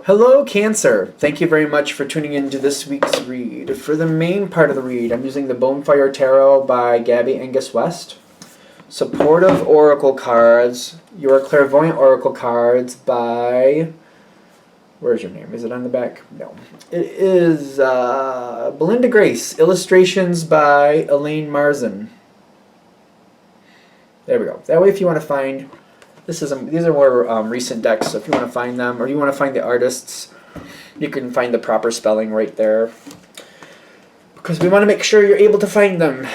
Hello, Cancer. Thank you very much for tuning in to this week's read. For the main part of the read, I'm using the Bonefire Tarot by Gabby Angus West. Supportive Oracle cards. Your Clairvoyant Oracle cards by... Where's your name? Is it on the back? No. It is Belinda Grace. Illustrations by Elaine Marzin. There we go. That way if you want to find... these are more recent decks, so if you want to find them, or you want to find the artists, you can find the proper spelling right there. Because we want to make sure you're able to find them.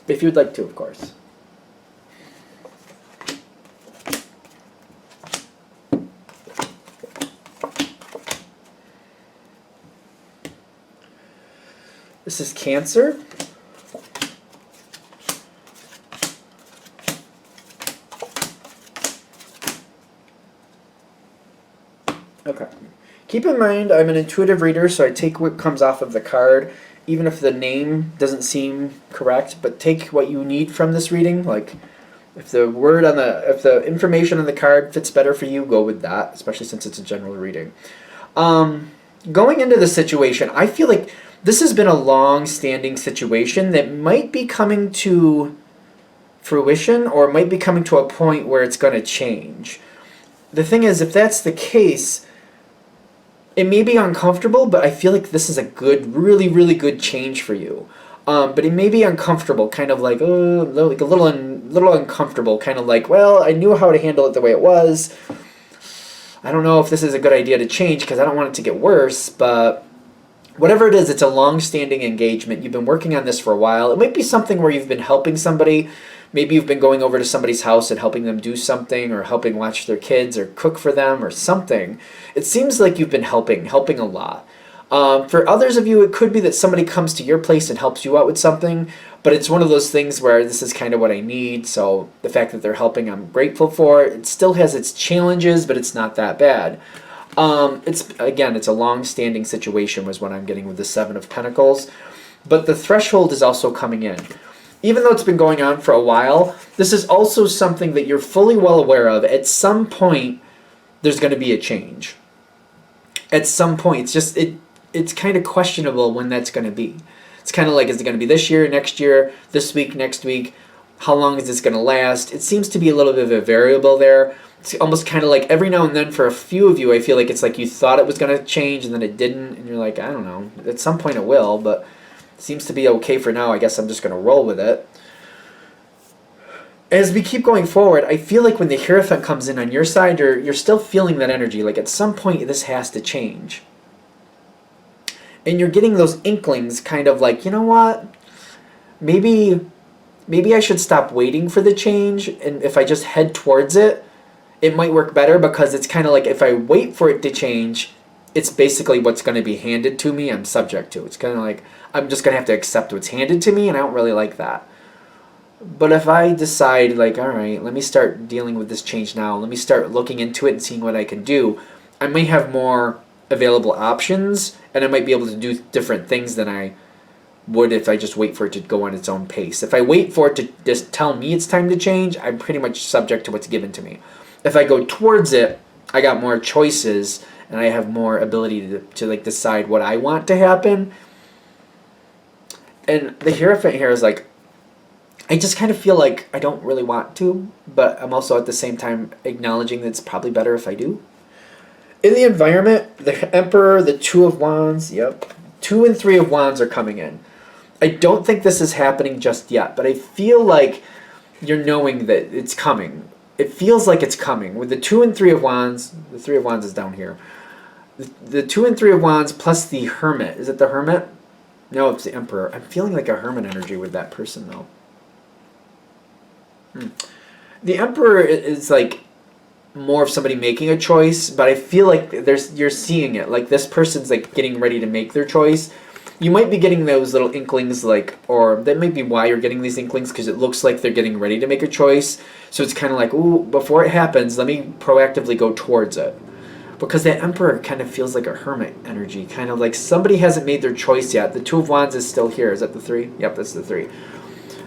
If you'd like to, of course. This is Cancer. Okay. Keep in mind, I'm an intuitive reader, so I take what comes off of the card, even if the name doesn't seem correct, but take what you need from this reading. Like, if the information on the card fits better for you, go with that, especially since it's a general reading. Going into the situation, I feel like this has been a long-standing situation that might be coming to fruition, or might be coming to a point where it's going to change. The thing is, if that's the case, it may be uncomfortable, but I feel like this is a good, really, really good change for you. But it may be uncomfortable, kind of like, like a little uncomfortable, kind of like, well, I knew how to handle it the way it was. I don't know if this is a good idea to change because I don't want it to get worse, but whatever it is, it's a long-standing engagement. You've been working on this for a while. It might be something where you've been helping somebody. Maybe you've been going over to somebody's house and helping them do something, or helping watch their kids, or cook for them, or something. It seems like you've been helping a lot. For others of you, it could be that somebody comes to your place and helps you out with something, but it's one of those things where this is kind of what I need, so the fact that they're helping, I'm grateful for. It still has its challenges, but it's not that bad. It's a long-standing situation was what I'm getting with the Seven of Pentacles, but the threshold is also coming in. Even though it's been going on for a while, this is also something that you're fully well aware of. At some point, there's going to be a change. At some point, it's kind of questionable when that's going to be. It's kind of like, is it going to be this year, next year, this week, next week? How long is this going to last? It seems to be a little bit of a variable there. It's almost kind of like every now and then for a few of you, I feel like it's like you thought it was going to change and then it didn't. And you're like, I don't know. At some point it will, but it seems to be okay for now. I guess I'm just going to roll with it. As we keep going forward, I feel like when the Hierophant comes in on your side, you're still feeling that energy. Like at some point this has to change. And you're getting those inklings kind of like, you know what? Maybe I should stop waiting for the change, and if I just head towards it, it might work better, because it's kind of like if I wait for it to change, it's basically what's going to be handed to me, I'm subject to. It's kind of like I'm just going to have to accept what's handed to me, and I don't really like that. But if I decide, like, all right, let me start dealing with this change now, let me start looking into it and seeing what I can do, I may have more available options, and I might be able to do different things than I would if I just wait for it to go on its own pace. If I wait for it to just tell me it's time to change, I'm pretty much subject to what's given to me. If I go towards it, I got more choices, and I have more ability to like decide what I want to happen. And the Hierophant here is like, I just kind of feel like I don't really want to, but I'm also at the same time acknowledging that it's probably better if I do. In the environment, the Emperor, the Two of Wands, yep, 2 and 3 of Wands are coming in. I don't think this is happening just yet, but I feel like you're knowing that it's coming. It feels like it's coming. With the 2 and 3 of Wands, the 3 of Wands is down here. The 2 and 3 of Wands plus the Hermit. Is it the Hermit? No, it's the Emperor. I'm feeling like a Hermit energy with that person, though. The Emperor is like more of somebody making a choice, but I feel like you're seeing it. Like this person's like getting ready to make their choice. You might be getting those little inklings, like, or that might be why you're getting these inklings, because it looks like they're getting ready to make a choice. So it's kind of like, ooh, before it happens, let me proactively go towards it. Because that Emperor kind of feels like a Hermit energy, kind of like somebody hasn't made their choice yet. The 2 of Wands is still here. Is that the 3? Yep, that's the 3.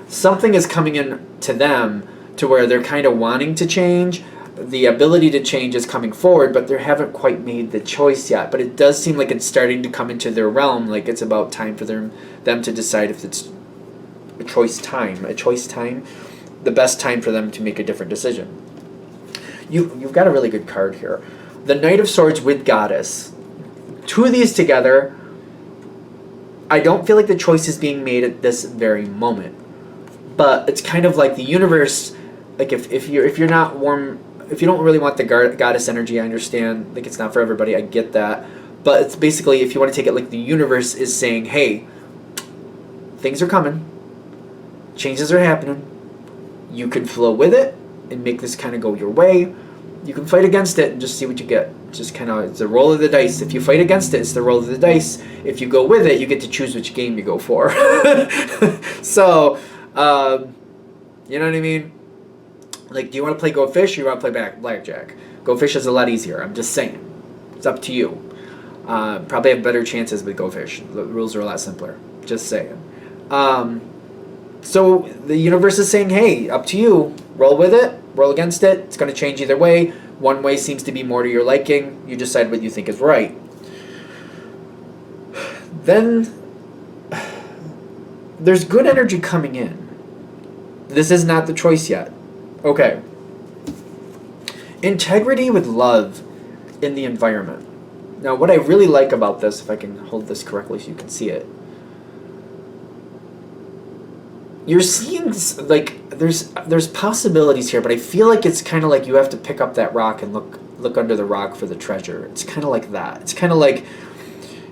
Something is coming in to them to where they're kind of wanting to change, the ability to change is coming forward, but they haven't quite made the choice yet. But it does seem like it's starting to come into their realm, like it's about time for them to decide if it's a choice time, the best time for them to make a different decision. You've got a really good card here. The Knight of Swords with Goddess. Two of these together, I don't feel like the choice is being made at this very moment. But it's kind of like the universe, like if you're not warm, if you don't really want the goddess energy, I understand, like it's not for everybody, I get that. But it's basically, if you want to take it like the universe is saying, hey, things are coming, changes are happening, you can flow with it and make this kind of go your way. You can fight against it and just see what you get. Just kind of, it's a roll of the dice. If you fight against it, it's the roll of the dice. If you go with it, you get to choose which game you go for. So, you know what I mean? Like, do you want to play Go Fish or you want to play Blackjack? Go Fish is a lot easier. I'm just saying. It's up to you. Probably have better chances with Go Fish. The rules are a lot simpler. Just saying. So the universe is saying, hey, up to you. Roll with it. Roll against it. It's going to change either way. One way seems to be more to your liking. You decide what you think is right. Then there's good energy coming in. This is not the choice yet. Okay. Integrity with love in the environment. Now, what I really like about this, if I can hold this correctly so you can see it, you're seeing, like, there's possibilities here, but I feel like it's kind of like you have to pick up that rock and look under the rock for the treasure. It's kind of like that. It's kind of like,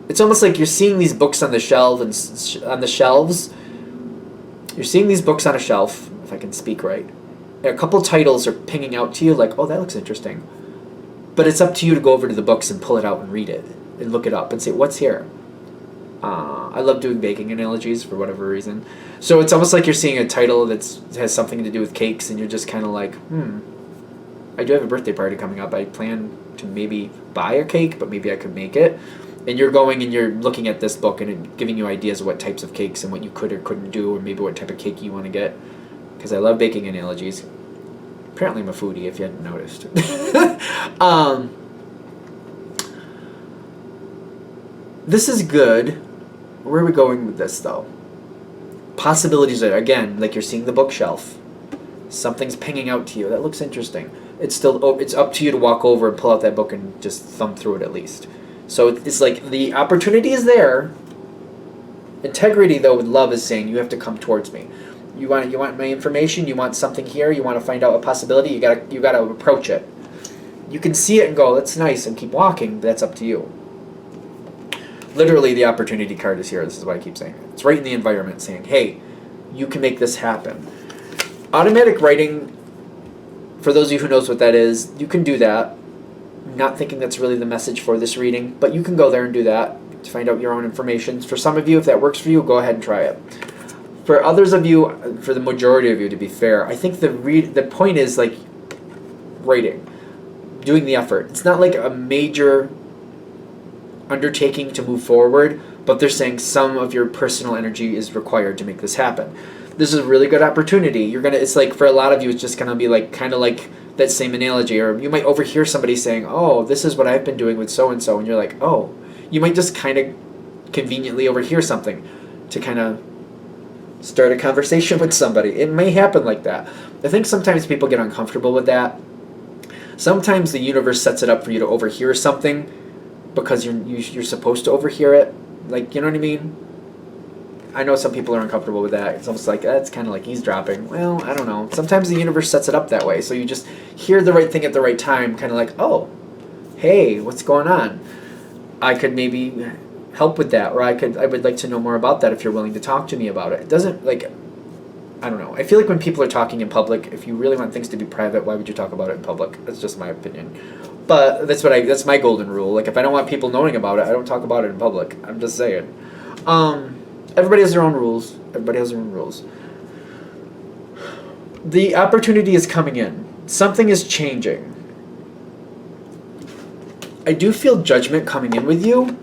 it's almost like you're seeing these books on the shelf and on the shelves. You're seeing these books on a shelf, if I can speak right. A couple titles are pinging out to you, like, oh, that looks interesting. But it's up to you to go over to the books and pull it out and read it and look it up and say, what's here? I love doing baking analogies for whatever reason. So it's almost like you're seeing a title that has something to do with cakes, and you're just kind of like, I do have a birthday party coming up. I plan to maybe buy a cake, but maybe I could make it. And you're going and you're looking at this book and it giving you ideas of what types of cakes and what you could or couldn't do, or maybe what type of cake you want to get. Because I love baking analogies. Apparently I'm a foodie, if you hadn't noticed. This is good. Where are we going with this, though? Possibilities are, again, like you're seeing the bookshelf. Something's pinging out to you. That looks interesting. It's up to you to walk over and pull out that book and just thumb through it at least. So it's like the opportunity is there. Integrity, though, with love is saying you have to come towards me. You want my information. You want something here. You want to find out a possibility. You gotta approach it. You can see it and go, that's nice, and keep walking. But that's up to you. Literally, the opportunity card is here. This is what I keep saying. It's right in the environment saying, hey, you can make this happen. Automatic writing, for those of you who knows what that is, you can do that. Not thinking that's really the message for this reading, but you can go there and do that to find out your own information. For some of you, if that works for you, go ahead and try it. For others of you, for the majority of you, to be fair, I think the point is like writing, doing the effort. It's not like a major undertaking to move forward, but they're saying some of your personal energy is required to make this happen. This is a really good opportunity. It's like for a lot of you, it's just gonna be like kind of like that same analogy, or you might overhear somebody saying, oh, this is what I've been doing with so-and-so, and you're like, oh, you might just kind of conveniently overhear something to kind of start a conversation with somebody. It may happen like that. I think sometimes people get uncomfortable with that. Sometimes the universe sets it up for you to overhear something because you're supposed to overhear it. Like, you know what I mean? I know some people are uncomfortable with that. It's almost like, that's kind of like eavesdropping. Well, I don't know. Sometimes the universe sets it up that way. So you just hear the right thing at the right time, kind of like, oh, hey, what's going on? I could maybe help with that, or I would like to know more about that if you're willing to talk to me about it. It doesn't, like, I don't know. I feel like when people are talking in public, if you really want things to be private, why would you talk about it in public? That's just my opinion. But that's my golden rule. Like, if I don't want people knowing about it, I don't talk about it in public. I'm just saying. Everybody has their own rules. The opportunity is coming in. Something is changing. I do feel judgment coming in with you.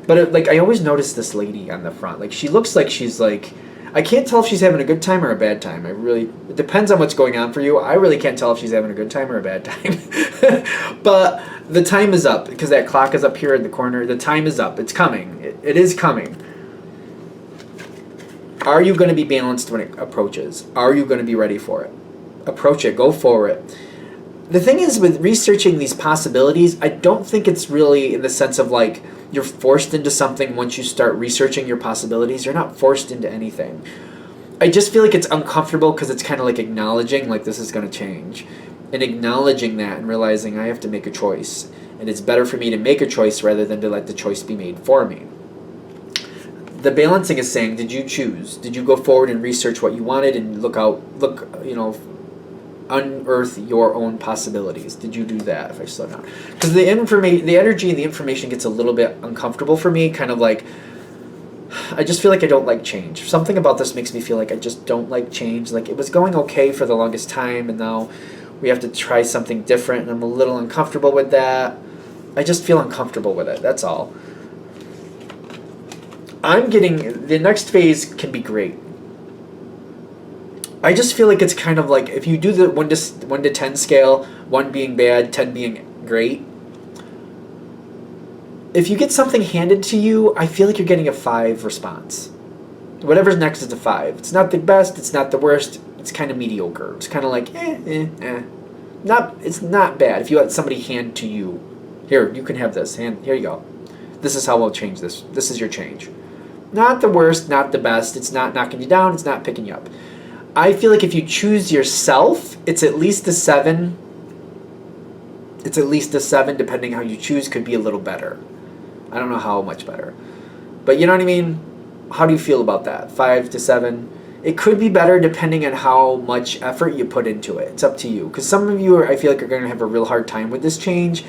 But, I always notice this lady on the front. Like, she looks like she's, like, I can't tell if she's having a good time or a bad time. It depends on what's going on for you. I really can't tell if she's having a good time or a bad time. But the time is up because that clock is up here in the corner. The time is up. It's coming. It is coming. Are you going to be balanced when it approaches? Are you going to be ready for it? Approach it. Go for it. The thing is with researching these possibilities, I don't think it's really in the sense of like you're forced into something once you start researching your possibilities. You're not forced into anything. I just feel like it's uncomfortable because it's kind of like acknowledging like this is going to change. And acknowledging that and realizing I have to make a choice. And it's better for me to make a choice rather than to let the choice be made for me. The balancing is saying, did you choose? Did you go forward and research what you wanted and unearth your own possibilities? Did you do that? If I slow down, because the energy and the information gets a little bit uncomfortable for me. Kind of like I just feel like I don't like change. Something about this makes me feel like I just don't like change. Like it was going okay for the longest time, and now we have to try something different, and I'm a little uncomfortable with that. I just feel uncomfortable with it. That's all. I'm getting the next phase can be great. I just feel like it's kind of like if you do the 1 to 10 scale, 1 being bad, 10 being great. If you get something handed to you, I feel like you're getting a 5 response. Whatever's next is a 5. It's not the best, it's not the worst, it's kind of mediocre. It's kind of like It's not bad. If you let somebody hand to you, here, you can have this. Here you go. This is how we'll change this. This is your change. Not the worst, not the best. It's not knocking you down, it's not picking you up. I feel like if you choose yourself, it's at least a 7. It's at least a 7, depending how you choose, could be a little better. I don't know how much better. But you know what I mean? How do you feel about that? 5 to 7? It could be better depending on how much effort you put into it. It's up to you. Because some of you, I feel like, are going to have a real hard time with this change.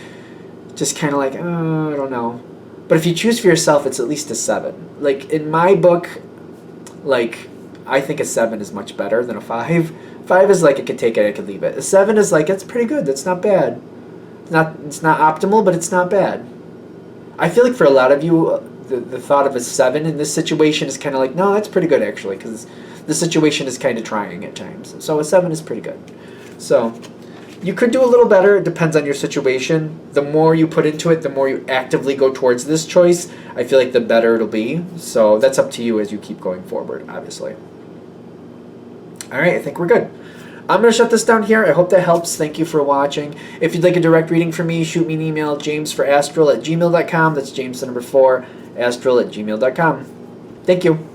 Just kind of like, oh, I don't know. But if you choose for yourself, it's at least a 7. Like, in my book, like, I think a 7 is much better than a 5. 5 is like, I could take it, I could leave it. A 7 is like, it's pretty good. That's not bad. It's not optimal, but it's not bad. I feel like for a lot of you, the thought of a 7 in this situation is kind of like, no, that's pretty good, actually, because the situation is kind of trying at times. So a 7 is pretty good. So you could do a little better. It depends on your situation. The more you put into it, the more you actively go towards this choice, I feel like the better it'll be. So that's up to you as you keep going forward, obviously. All right, I think we're good. I'm going to shut this down here. I hope that helps. Thank you for watching. If you'd like a direct reading from me, shoot me an email, jamesforastral@gmail.com. That's James the number 4, astral@gmail.com. Thank you.